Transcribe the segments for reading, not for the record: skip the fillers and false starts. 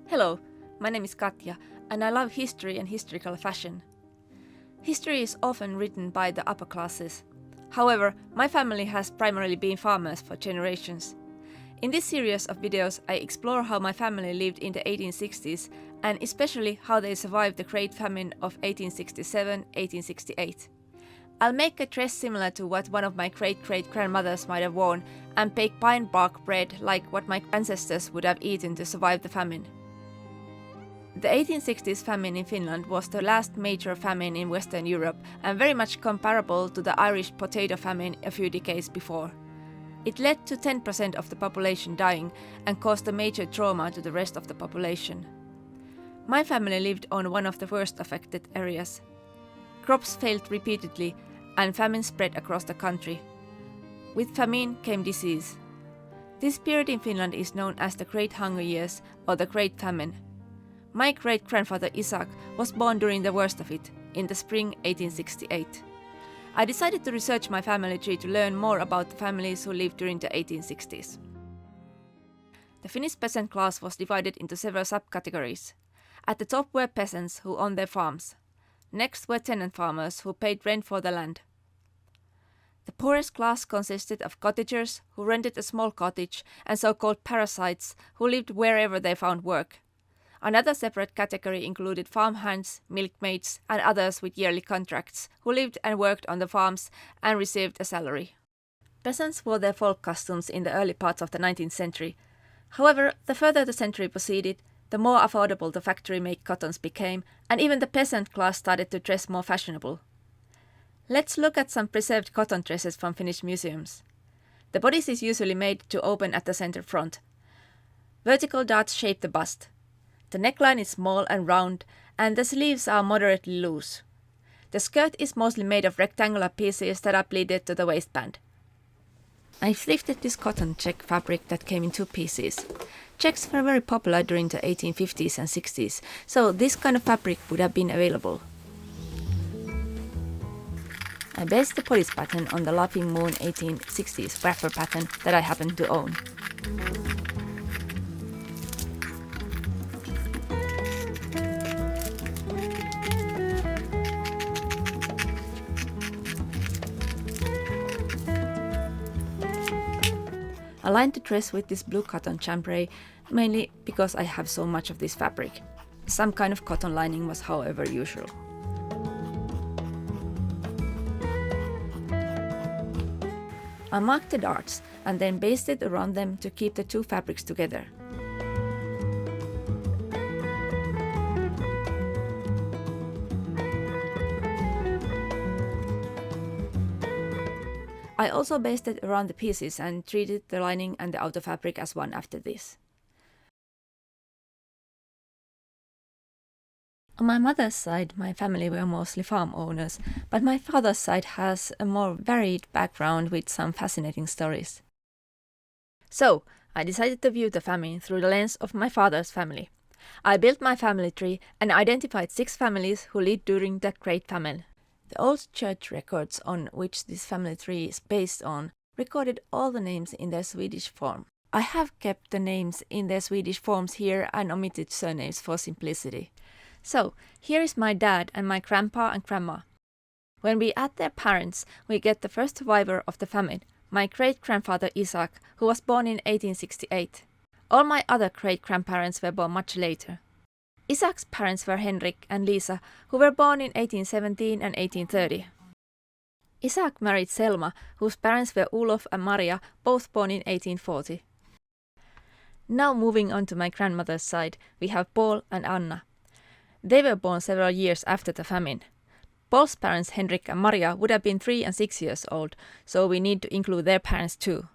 Hello, my name is Katja, and I love history and historical fashion. History is often written by the upper classes. However, my family has primarily been farmers for generations. In this series of videos, I explore how my family lived in the 1860s and especially how they survived the Great Famine of 1867-1868. I'll make a dress similar to what one of my great-great-grandmothers might have worn and bake pine bark bread like what my ancestors would have eaten to survive the famine. The 1860s famine in Finland was the last major famine in Western Europe and very much comparable to the Irish potato famine a few decades before. It led to 10% of the population dying and caused a major trauma to the rest of the population. My family lived on one of the worst affected areas. Crops failed repeatedly and famine spread across the country. With famine came disease. This period in Finland is known as the Great Hunger Years or the Great Famine. My great-grandfather Isaac was born during the worst of it, in the spring 1868. I decided to research my family tree to learn more about the families who lived during the 1860s. The Finnish peasant class was divided into several subcategories. At the top were peasants who owned their farms. Next were tenant farmers who paid rent for the land. The poorest class consisted of cottagers who rented a small cottage and so-called parasites who lived wherever they found work. Another separate category included farmhands, milkmaids, and others with yearly contracts who lived and worked on the farms and received a salary. Peasants wore their folk costumes in the early parts of the 19th century. However, the further the century proceeded, the more affordable the factory-made cottons became, and even the peasant class started to dress more fashionable. Let's look at some preserved cotton dresses from Finnish museums. The bodice is usually made to open at the center front. Vertical darts shape the bust. The neckline is small and round, and the sleeves are moderately loose. The skirt is mostly made of rectangular pieces that are pleated to the waistband. I thrifted this cotton check fabric that came in two pieces. Checks were very popular during the 1850s and 60s, so this kind of fabric would have been available. I based the bodice pattern on the Laughing Moon 1860s wrapper pattern that I happen to own. I lined the dress with this blue cotton chambray, mainly because I have so much of this fabric. Some kind of cotton lining was however usual. I marked the darts and then basted around them to keep the two fabrics together. I also basted around the pieces and treated the lining and the outer fabric as one after this. On my mother's side, my family were mostly farm owners, but my father's side has a more varied background with some fascinating stories. So, I decided to view the famine through the lens of my father's family. I built my family tree and identified 6 families who lived during the Great Famine. The old church records on which this family tree is based on recorded all the names in their Swedish form. I have kept the names in their Swedish forms here and omitted surnames for simplicity. So, here is my dad and my grandpa and grandma. When we add their parents, we get the first survivor of the famine, my great-grandfather Isaac, who was born in 1868. All my other great-grandparents were born much later. Isaac's parents were Henrik and Lisa, who were born in 1817 and 1830. Isaac married Selma, whose parents were Olof and Maria, both born in 1840. Now moving on to my grandmother's side, we have Paul and Anna. They were born several years after the famine. Paul's parents Henrik and Maria would have been 3 and 6 years old, so we need to include their parents too.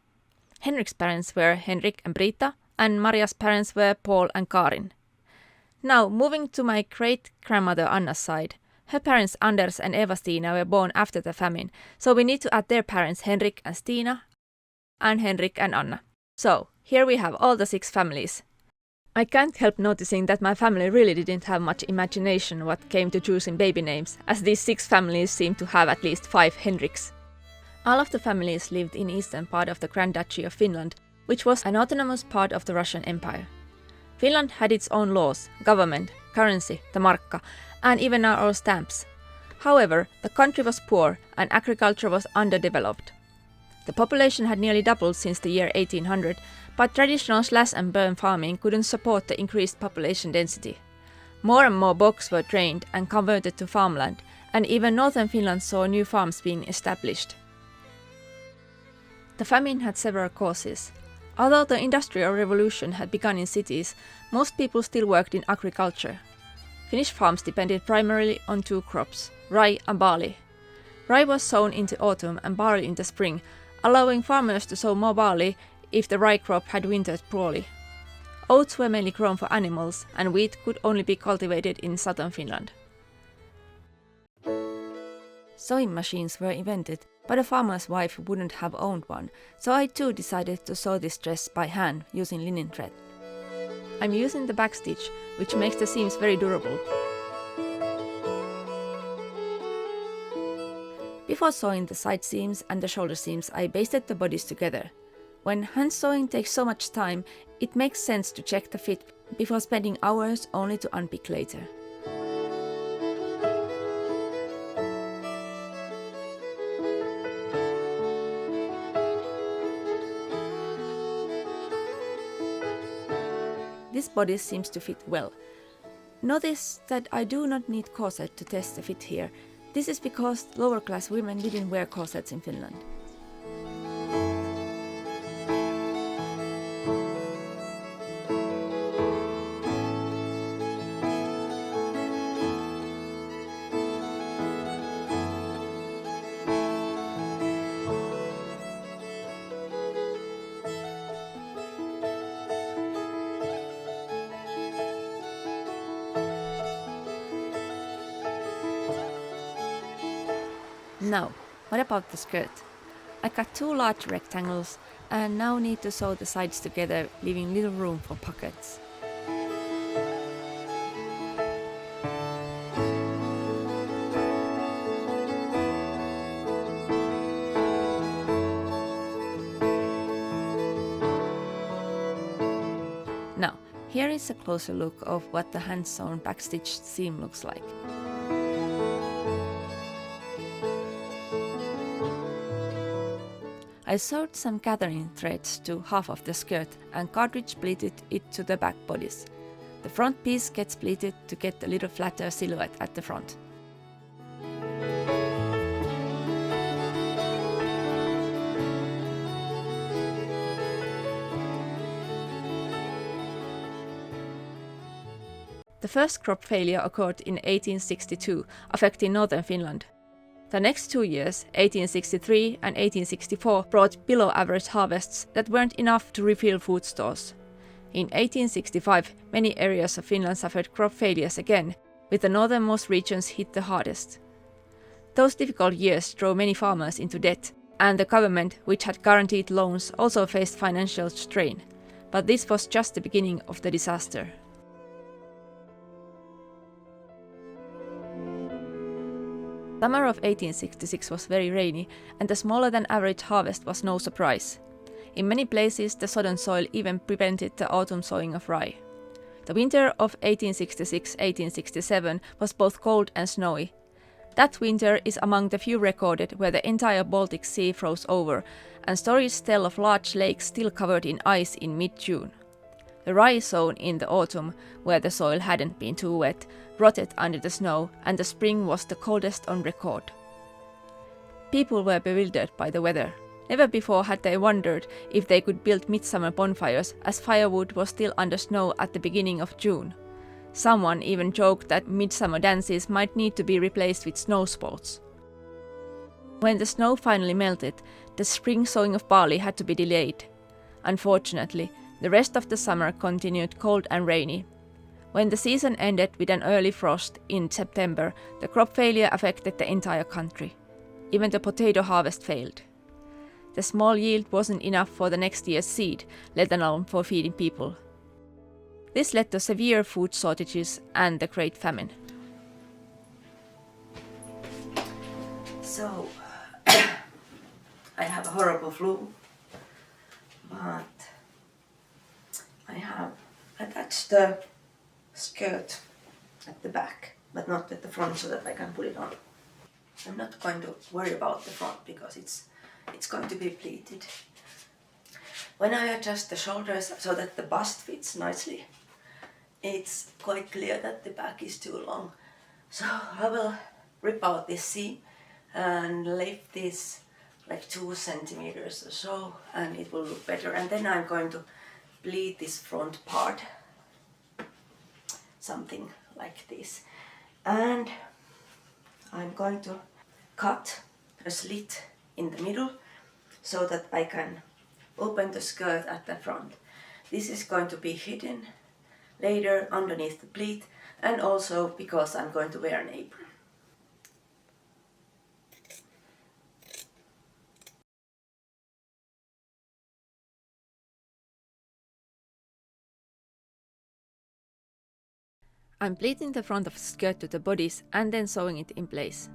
Henrik's parents were Henrik and Britta, and Maria's parents were Paul and Karin. Now, moving to my great-grandmother Anna's side, her parents Anders and Eva-Stina were born after the famine, so we need to add their parents Henrik and Stina, and Henrik and Anna. So, here we have all the 6 families. I can't help noticing that my family really didn't have much imagination what came to choosing baby names, as these 6 families seem to have at least 5 Henriks. All of the families lived in eastern part of the Grand Duchy of Finland, which was an autonomous part of the Russian Empire. Finland had its own laws, government, currency, the markka, and even our stamps. However, the country was poor and agriculture was underdeveloped. The population had nearly doubled since the year 1800, but traditional slash and burn farming couldn't support the increased population density. More and more bogs were drained and converted to farmland, and even northern Finland saw new farms being established. The famine had several causes. Although the Industrial Revolution had begun in cities, most people still worked in agriculture. Finnish farms depended primarily on two crops, rye and barley. Rye was sown in the autumn and barley in the spring, allowing farmers to sow more barley if the rye crop had wintered poorly. Oats were mainly grown for animals, and wheat could only be cultivated in southern Finland. Sewing machines were invented, but a farmer's wife wouldn't have owned one, so I too decided to sew this dress by hand using linen thread. I'm using the backstitch, which makes the seams very durable. Before sewing the side seams and the shoulder seams, I basted the bodies together. When hand sewing takes so much time, it makes sense to check the fit before spending hours only to unpick later. This bodice seems to fit well. Notice that I do not need corset to test the fit here. This is because lower class women didn't wear corsets in Finland. Now, what about the skirt? I cut two large rectangles and now need to sew the sides together, leaving little room for pockets. Now, here is a closer look of what the hand-sewn backstitched seam looks like. I sewed some gathering threads to half of the skirt and cartridge pleated it to the back bodice. The front piece gets pleated to get a little flatter silhouette at the front. The first crop failure occurred in 1862, affecting northern Finland. The next 2 years, 1863 and 1864, brought below average harvests that weren't enough to refill food stores. In 1865, many areas of Finland suffered crop failures again, with the northernmost regions hit the hardest. Those difficult years drove many farmers into debt, and the government, which had guaranteed loans, also faced financial strain. But this was just the beginning of the disaster. Summer of 1866 was very rainy, and the smaller than average harvest was no surprise. In many places, the sodden soil even prevented the autumn sowing of rye. The winter of 1866-1867 was both cold and snowy. That winter is among the few recorded where the entire Baltic Sea froze over, and stories tell of large lakes still covered in ice in mid-June. The rye sown in the autumn, where the soil hadn't been too wet, rotted under the snow, and the spring was the coldest on record. People were bewildered by the weather. Never before had they wondered if they could build midsummer bonfires, as firewood was still under snow at the beginning of June. Someone even joked that midsummer dances might need to be replaced with snow sports. When the snow finally melted, the spring sowing of barley had to be delayed. Unfortunately, the rest of the summer continued cold and rainy. When the season ended with an early frost in September, the crop failure affected the entire country. Even the potato harvest failed. The small yield wasn't enough for the next year's seed, let alone for feeding people. This led to severe food shortages and the Great Famine. So, I have a horrible flu, but attach the skirt at the back, but not at the front, so that I can put it on. I'm not going to worry about the front because it's going to be pleated. When I adjust the shoulders so that the bust fits nicely, it's quite clear that the back is too long. So I will rip out this seam and lift this like 2 centimeters or so, and it will look better. And then I'm going to pleat this front part, something like this. And I'm going to cut a slit in the middle so that I can open the skirt at the front. This is going to be hidden later underneath the pleat, and also because I'm going to wear an apron. I'm pleating the front of the skirt to the bodice and then sewing it in place.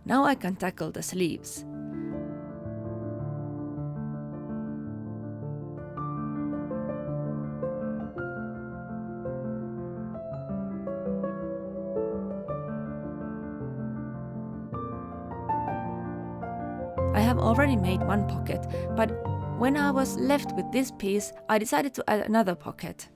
Now I can tackle the sleeves. I have already made one pocket, but when I was left with this piece, I decided to add another pocket.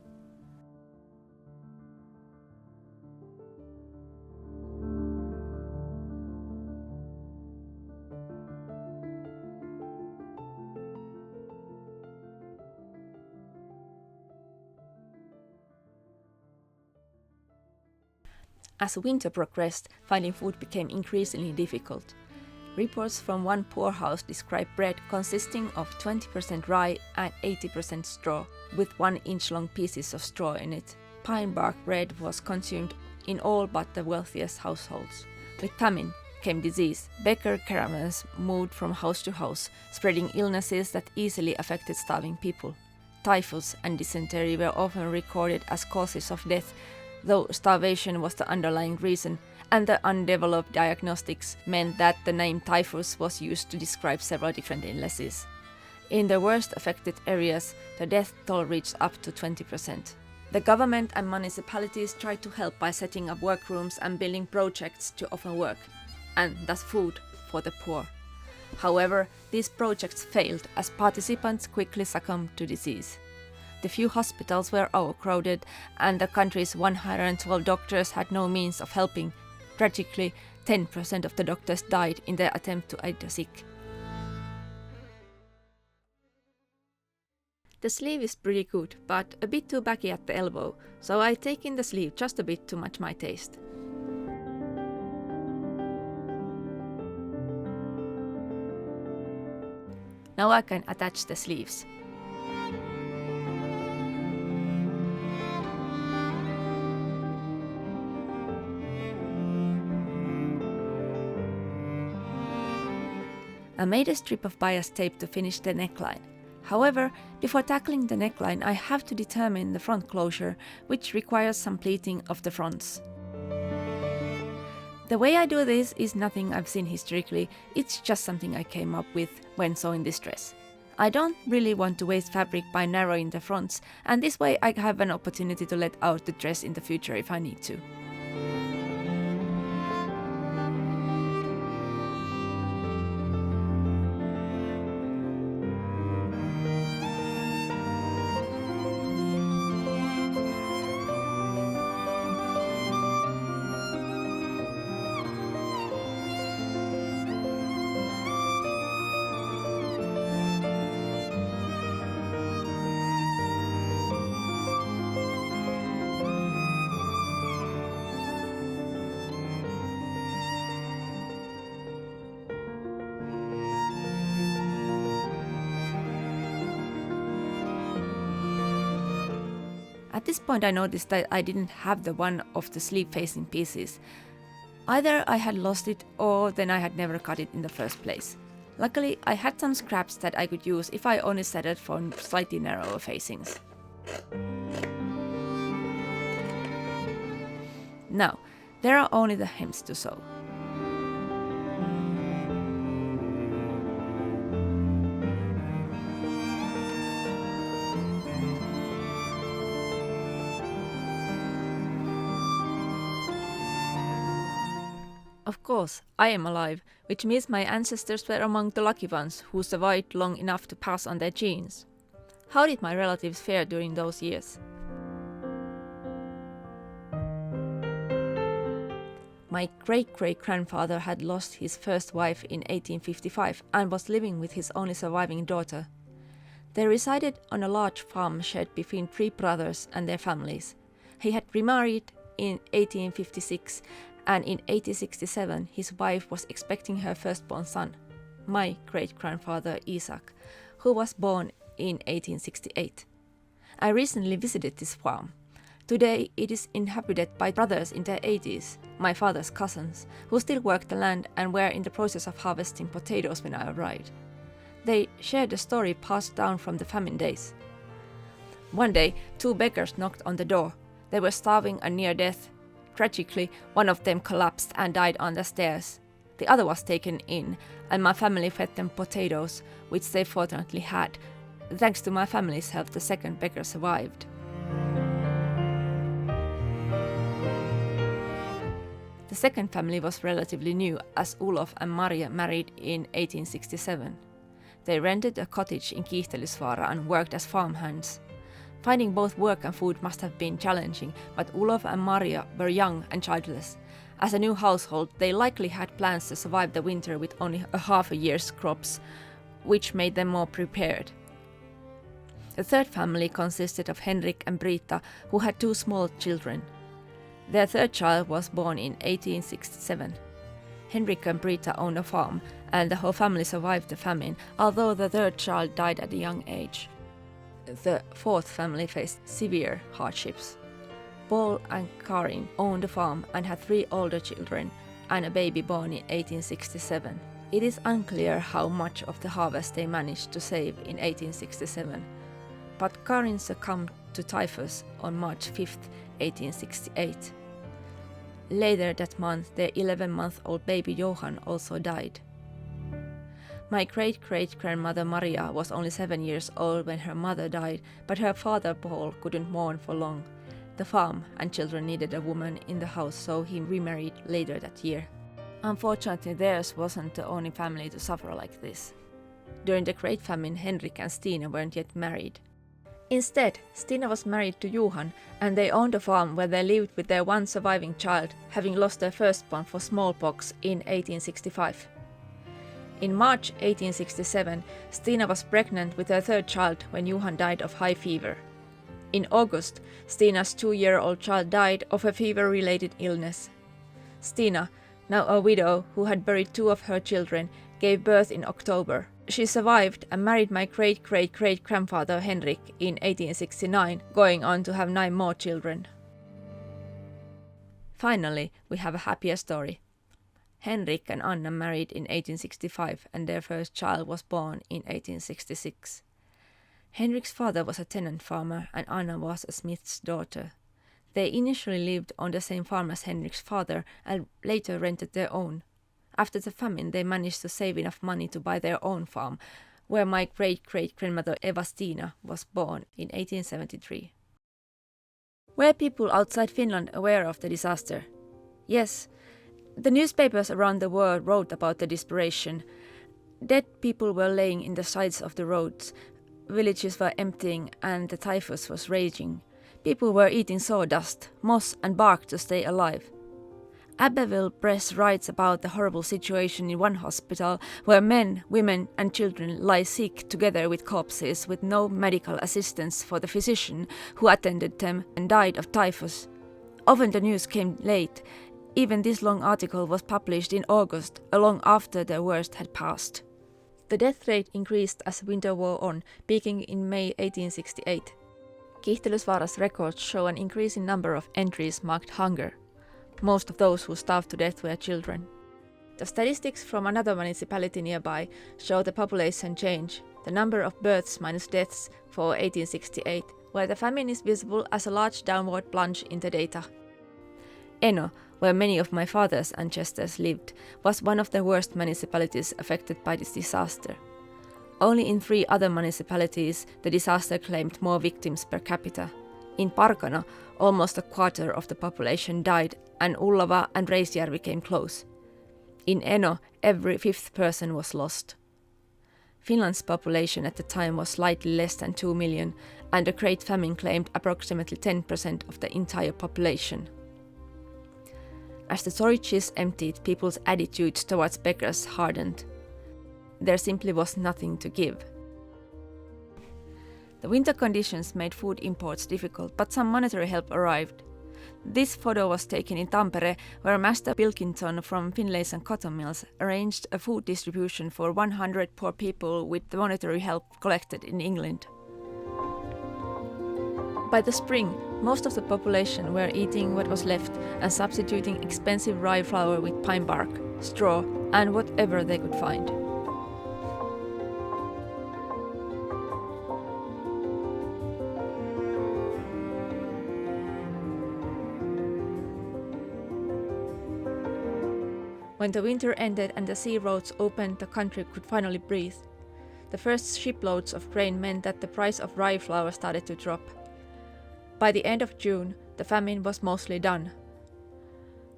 As winter progressed, finding food became increasingly difficult. Reports from one poorhouse describe bread consisting of 20% rye and 80% straw, with 1-inch-long pieces of straw in it. Pine bark bread was consumed in all but the wealthiest households. With famine came disease. Beggar caravans moved from house to house, spreading illnesses that easily affected starving people. Typhus and dysentery were often recorded as causes of death, though starvation was the underlying reason, and the undeveloped diagnostics meant that the name typhus was used to describe several different illnesses. In the worst affected areas, the death toll reached up to 20%. The government and municipalities tried to help by setting up workrooms and building projects to offer work, and thus food, for the poor. However, these projects failed as participants quickly succumbed to disease. The few hospitals were overcrowded, and the country's 112 doctors had no means of helping. Tragically, 10% of the doctors died in their attempt to aid the sick. The sleeve is pretty good, but a bit too baggy at the elbow, so I take in the sleeve just a bit too much my taste. Now I can attach the sleeves. I made a strip of bias tape to finish the neckline. However, before tackling the neckline, I have to determine the front closure, which requires some pleating of the fronts. The way I do this is nothing I've seen historically, it's just something I came up with when sewing this dress. I don't really want to waste fabric by narrowing the fronts, and this way I have an opportunity to let out the dress in the future if I need to. At this point I noticed that I didn't have the one of the sleeve-facing pieces. Either I had lost it or then I had never cut it in the first place. Luckily, I had some scraps that I could use if I only settled for slightly narrower facings. Now, there are only the hems to sew. Of course, I am alive, which means my ancestors were among the lucky ones who survived long enough to pass on their genes. How did my relatives fare during those years? My great-great-grandfather had lost his first wife in 1855 and was living with his only surviving daughter. They resided on a large farm shared between 3 brothers and their families. He had remarried in 1856 and in 1867 his wife was expecting her firstborn son, my great-grandfather Isaac, who was born in 1868. I recently visited this farm. Today it is inhabited by brothers in their 80s, my father's cousins, who still work the land and were in the process of harvesting potatoes when I arrived. They shared a story passed down from the famine days. One day, 2 beggars knocked on the door. They were starving and near death. Tragically, one of them collapsed and died on the stairs. The other was taken in, and my family fed them potatoes, which they fortunately had. Thanks to my family's help, the second beggar survived. The second family was relatively new, as Olof and Maria married in 1867. They rented a cottage in Kiihtelysvaara and worked as farmhands. Finding both work and food must have been challenging, but Olof and Maria were young and childless. As a new household, they likely had plans to survive the winter with only a half a year's crops, which made them more prepared. The third family consisted of Henrik and Britta, who had 2 small children. Their third child was born in 1867. Henrik and Britta owned a farm, and the whole family survived the famine, although the third child died at a young age. The fourth family faced severe hardships. Paul and Karin owned a farm and had 3 older children and a baby born in 1867. It is unclear how much of the harvest they managed to save in 1867, but Karin succumbed to typhus on March 5, 1868. Later that month, their 11-month-old baby Johan also died. My great-great-grandmother Maria was only 7 years old when her mother died, but her father Paul couldn't mourn for long. The farm and children needed a woman in the house, so he remarried later that year. Unfortunately, theirs wasn't the only family to suffer like this. During the Great Famine, Henrik and Stina weren't yet married. Instead, Stina was married to Johan, and they owned a farm where they lived with their one surviving child, having lost their firstborn for smallpox in 1865. In March 1867, Stina was pregnant with her third child when Johan died of high fever. In August, Stina's 2-year-old child died of a fever-related illness. Stina, now a widow who had buried 2 of her children, gave birth in October. She survived and married my great-great-great-grandfather Henrik in 1869, going on to have 9 more children. Finally, we have a happier story. Henrik and Anna married in 1865 and their first child was born in 1866. Henrik's father was a tenant farmer and Anna was a smith's daughter. They initially lived on the same farm as Henrik's father and later rented their own. After the famine, they managed to save enough money to buy their own farm, where my great-great-grandmother Eva Stina was born in 1873. Were people outside Finland aware of the disaster? Yes. The newspapers around the world wrote about the desperation. Dead people were laying in the sides of the roads, villages were emptying and the typhus was raging. People were eating sawdust, moss and bark to stay alive. Abbeville Press writes about the horrible situation in one hospital where men, women and children lie sick together with corpses with no medical assistance for the physician who attended them and died of typhus. Often the news came late. Even this long article was published in August, long after the worst had passed. The death rate increased as winter wore on, peaking in May 1868. Kiihtelysvaara's records show an increasing number of entries marked hunger. Most of those who starved to death were children. The statistics from another municipality nearby show the population change, the number of births minus deaths for 1868, where the famine is visible as a large downward plunge in the data. Eno, where many of my father's ancestors lived, was one of the worst municipalities affected by this disaster. Only in 3 other municipalities the disaster claimed more victims per capita. In Parkano, almost a quarter of the population died, and Ullava and Reisjärvi came close. In Eno, every 5th person was lost. Finland's population at the time was slightly less than 2 million, and the Great Famine claimed approximately 10% of the entire population. As the storages emptied, people's attitudes towards beggars hardened. There simply was nothing to give. The winter conditions made food imports difficult, but some monetary help arrived. This photo was taken in Tampere, where Master Pilkington from Finlayson Cotton Mills arranged a food distribution for 100 poor people with the monetary help collected in England. By the spring, most of the population were eating what was left and substituting expensive rye flour with pine bark, straw, and whatever they could find. When the winter ended and the sea roads opened, the country could finally breathe. The first shiploads of grain meant that the price of rye flour started to drop. By the end of June, the famine was mostly done.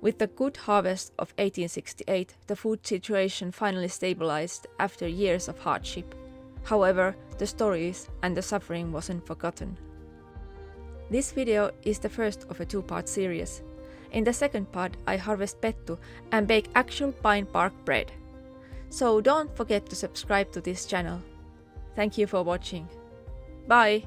With the good harvest of 1868, the food situation finally stabilized after years of hardship. However, the stories and the suffering wasn't forgotten. This video is the first of a 2-part series. In the second part, I harvest pettu and bake actual pine bark bread. So don't forget to subscribe to this channel. Thank you for watching. Bye!